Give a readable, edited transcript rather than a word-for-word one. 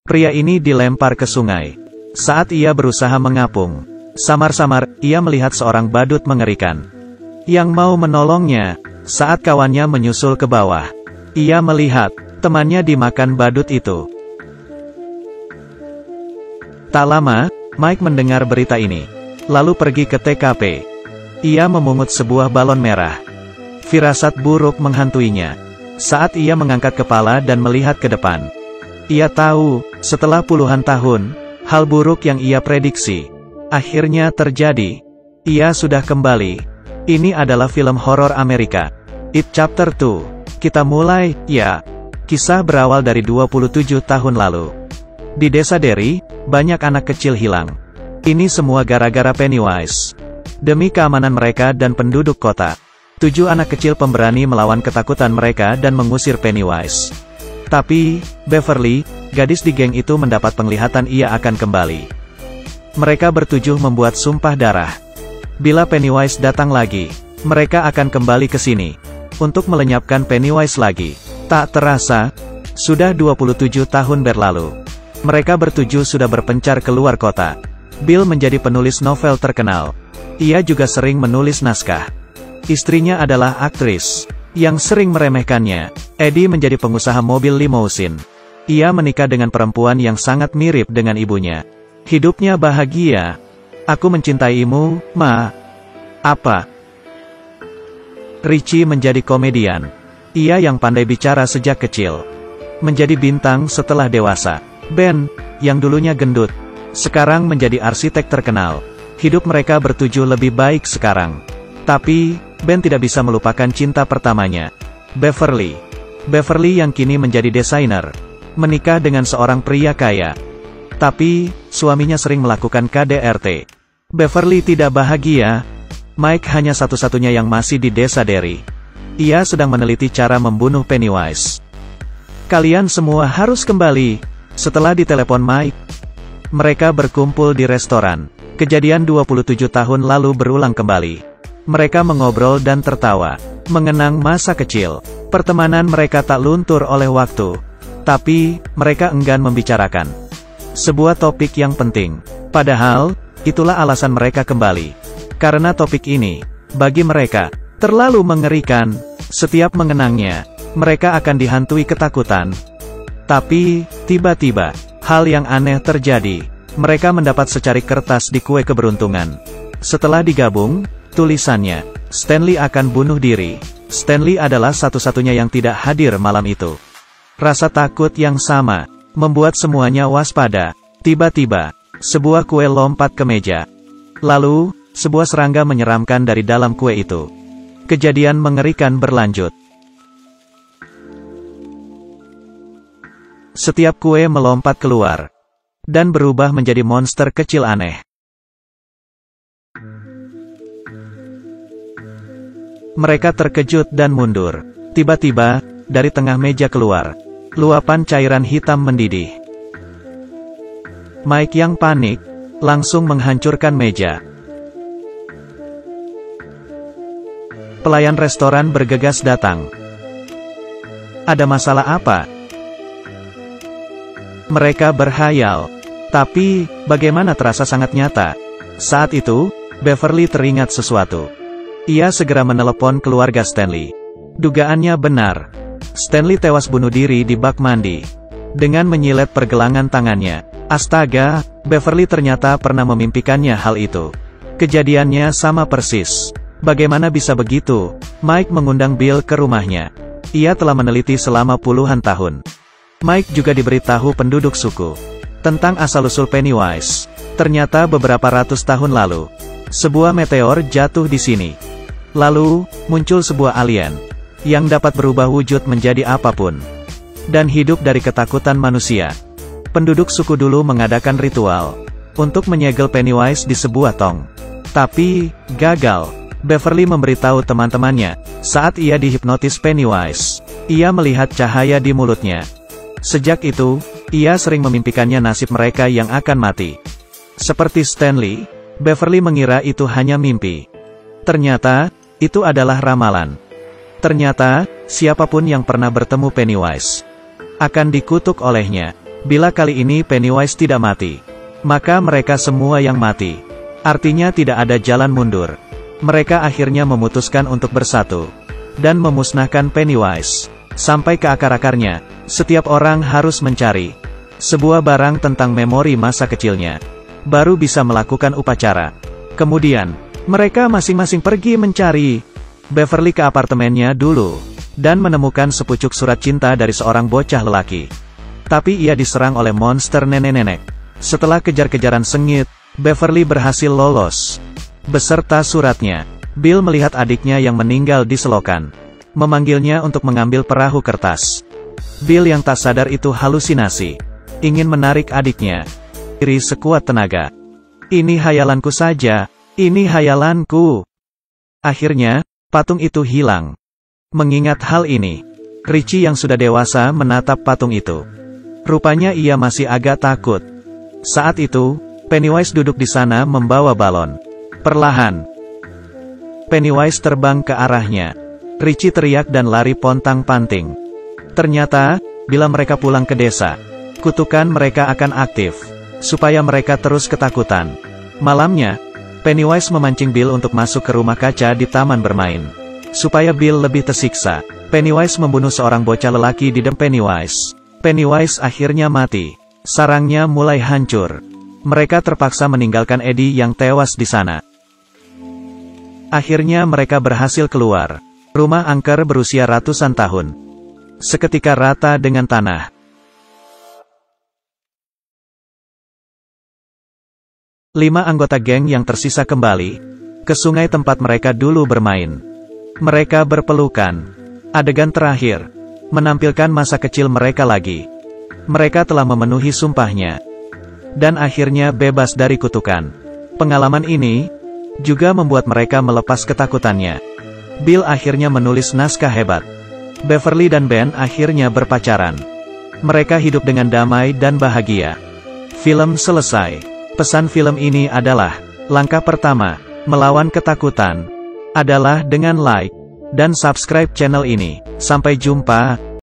Pria ini dilempar ke sungai. Saat ia berusaha mengapung, samar-samar, ia melihat seorang badut mengerikan yang mau menolongnya. Saat kawannya menyusul ke bawah, ia melihat temannya dimakan badut itu. Tak lama, Mike mendengar berita ini, lalu pergi ke TKP. Ia memungut sebuah balon merah. Firasat buruk menghantuinya. Saat ia mengangkat kepala dan melihat ke depan, ia tahu, setelah puluhan tahun, hal buruk yang ia prediksi akhirnya terjadi. Ia sudah kembali. Ini adalah film horor Amerika. It Chapter 2. Kita mulai, ya. Kisah berawal dari 27 tahun lalu. Di desa Derry, banyak anak kecil hilang. Ini semua gara-gara Pennywise. Demi keamanan mereka dan penduduk kota, 7 anak kecil pemberani melawan ketakutan mereka dan mengusir Pennywise. Tapi, Beverly, gadis di geng itu mendapat penglihatan ia akan kembali. Mereka bertujuh membuat sumpah darah. Bila Pennywise datang lagi, mereka akan kembali ke sini untuk melenyapkan Pennywise lagi. Tak terasa, sudah 27 tahun berlalu. Mereka bertujuh sudah berpencar keluar kota. Bill menjadi penulis novel terkenal. Ia juga sering menulis naskah. Istrinya adalah aktris yang sering meremehkannya. Eddie menjadi pengusaha mobil limousin. Ia menikah dengan perempuan yang sangat mirip dengan ibunya. Hidupnya bahagia. Aku mencintaimu, Ma. Apa? Richie menjadi komedian. Ia yang pandai bicara sejak kecil. Menjadi bintang setelah dewasa. Ben, yang dulunya gendut, sekarang menjadi arsitek terkenal. Hidup mereka bertujuh lebih baik sekarang. Tapi, Ben tidak bisa melupakan cinta pertamanya, Beverly. Beverly yang kini menjadi desainer, menikah dengan seorang pria kaya. Tapi, suaminya sering melakukan KDRT. Beverly tidak bahagia. Mike hanya satu-satunya yang masih di desa Derry. Ia sedang meneliti cara membunuh Pennywise. Kalian semua harus kembali. Setelah ditelepon Mike, mereka berkumpul di restoran. Kejadian 27 tahun lalu berulang kembali. Mereka mengobrol dan tertawa, mengenang masa kecil. Pertemanan mereka tak luntur oleh waktu. Tapi, mereka enggan membicarakan sebuah topik yang penting. Padahal, itulah alasan mereka kembali. Karena topik ini, bagi mereka, terlalu mengerikan. Setiap mengenangnya, mereka akan dihantui ketakutan. Tapi, tiba-tiba, hal yang aneh terjadi. Mereka mendapat secari kertas di kue keberuntungan. Setelah digabung, tulisannya, Stanley akan bunuh diri. Stanley adalah satu-satunya yang tidak hadir malam itu. Rasa takut yang sama membuat semuanya waspada. Tiba-tiba, sebuah kue lompat ke meja. Lalu, sebuah serangga menyeramkan dari dalam kue itu. Kejadian mengerikan berlanjut. Setiap kue melompat keluar dan berubah menjadi monster kecil aneh. Mereka terkejut dan mundur. Tiba-tiba, dari tengah meja keluar luapan cairan hitam mendidih. Mike yang panik langsung menghancurkan meja. Pelayan restoran bergegas datang. Ada masalah apa? Mereka berhayal. Tapi, bagaimana terasa sangat nyata. Saat itu, Beverly teringat sesuatu. Ia segera menelepon keluarga Stanley. Dugaannya benar. Stanley tewas bunuh diri di bak mandi dengan menyilet pergelangan tangannya. Astaga, Beverly ternyata pernah memimpikannya hal itu. Kejadiannya sama persis. Bagaimana bisa begitu? Mike mengundang Bill ke rumahnya. Ia telah meneliti selama puluhan tahun. Mike juga diberitahu penduduk suku tentang asal-usul Pennywise. Ternyata beberapa ratus tahun lalu, sebuah meteor jatuh di sini. Lalu, muncul sebuah alien yang dapat berubah wujud menjadi apapun dan hidup dari ketakutan manusia. Penduduk suku dulu mengadakan ritual untuk menyegel Pennywise di sebuah tong. Tapi, gagal. Beverly memberitahu teman-temannya, saat ia dihipnotis Pennywise, ia melihat cahaya di mulutnya. Sejak itu, ia sering memimpikannya nasib mereka yang akan mati. Seperti Stanley, Beverly mengira itu hanya mimpi. Ternyata, itu adalah ramalan. Ternyata, siapapun yang pernah bertemu Pennywise akan dikutuk olehnya. Bila kali ini Pennywise tidak mati, maka mereka semua yang mati. Artinya tidak ada jalan mundur. Mereka akhirnya memutuskan untuk bersatu dan memusnahkan Pennywise sampai ke akar-akarnya. Setiap orang harus mencari sebuah barang tentang memori masa kecilnya, baru bisa melakukan upacara. Kemudian, mereka masing-masing pergi mencari. Beverly ke apartemennya dulu, dan menemukan sepucuk surat cinta dari seorang bocah lelaki. Tapi ia diserang oleh monster nenek-nenek. Setelah kejar-kejaran sengit, Beverly berhasil lolos beserta suratnya. Bill melihat adiknya yang meninggal di selokan, memanggilnya untuk mengambil perahu kertas. Bill yang tak sadar itu halusinasi, ingin menarik adiknya diri sekuat tenaga. Ini hayalanku saja, ini hayalanku. Akhirnya, patung itu hilang. Mengingat hal ini, Richie yang sudah dewasa menatap patung itu. Rupanya ia masih agak takut. Saat itu, Pennywise duduk di sana membawa balon. Perlahan, Pennywise terbang ke arahnya. Richie teriak dan lari pontang-panting. Ternyata, bila mereka pulang ke desa, kutukan mereka akan aktif, supaya mereka terus ketakutan. Malamnya, Pennywise memancing Bill untuk masuk ke rumah kaca di taman bermain, supaya Bill lebih tersiksa. Pennywise membunuh seorang bocah lelaki di depan Pennywise. Pennywise akhirnya mati. Sarangnya mulai hancur. Mereka terpaksa meninggalkan Eddie yang tewas di sana. Akhirnya mereka berhasil keluar. Rumah angker berusia ratusan tahun. Seketika rata dengan tanah. 5 anggota geng yang tersisa kembali ke sungai tempat mereka dulu bermain. Mereka berpelukan. Adegan terakhir menampilkan masa kecil mereka lagi. Mereka telah memenuhi sumpahnya dan akhirnya bebas dari kutukan. Pengalaman ini juga membuat mereka melepas ketakutannya. Bill akhirnya menulis naskah hebat. Beverly dan Ben akhirnya berpacaran. Mereka hidup dengan damai dan bahagia. Film selesai. Pesan film ini adalah, langkah pertama melawan ketakutan adalah dengan like dan subscribe channel ini. Sampai jumpa.